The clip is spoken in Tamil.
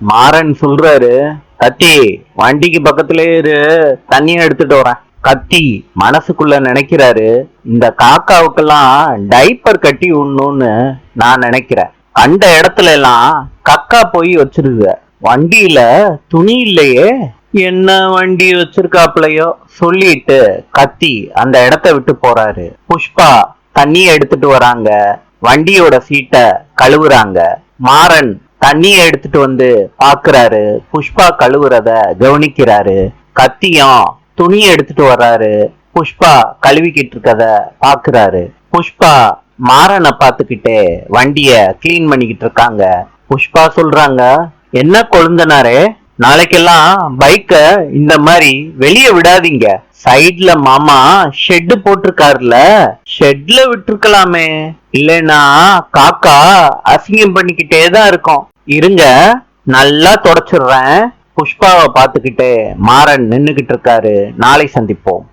மாறன் சொல்றாரு, கத்தி வண்டிக்கு பக்கத்திலே இரு, தண்ணியை எடுத்துட்டு வரேன். கத்தி மனசுக்குள்ள நினைக்கிறாரு, இந்த காக்காவுக்கெல்லாம் டைப்பர் கட்டி விடணும்னு நான் நினைக்கிறேன். கண்ட இடத்துல எல்லாம் கக்கா போய் வச்சிருக்க. வண்டியில துணி இல்லையே, என்ன வண்டி வச்சிருக்காப்லையோ சொல்லிட்டு கத்தி அந்த இடத்த விட்டு போறாரு. புஷ்பா தண்ணிய எடுத்துட்டு வராங்க, வண்டியோட சீட்டை கழுவுறாங்க. மாறன் தண்ணிய எடுத்துட்டு வந்து பாக்குறாரு, புஷ்பா கழுவுறத கவனிக்கிறாரு. கத்தியும் துணியை எடுத்துட்டு வர்றாரு, புஷ்பா கழுவிக்கிட்டு இருக்கத பாக்குறாரு. புஷ்பா மாறனை பாத்துக்கிட்டே வண்டிய கிளீன் பண்ணிக்கிட்டு இருக்காங்க. புஷ்பா சொல்றாங்க, என்ன கொழுந்தனாரே, நாளைக்கெல்லாம் பைக்க இந்த மாதிரி வெளியே விடாதீங்க. சைட்ல மாமா ஷெட் போட்டிருக்காருல, ஷெட்ல விட்டுருக்கலாமே, இல்லைன்னா காக்கா அசிங்கம் பண்ணிக்கிட்டே தான் இருக்கும். இருங்க, நல்லா தொடச்சிடுறேன். புஷ்பாவை பார்த்துக்கிட்டே மாறன் நின்னுகிட்டு இருக்காரு. நாளை சந்திப்போம்.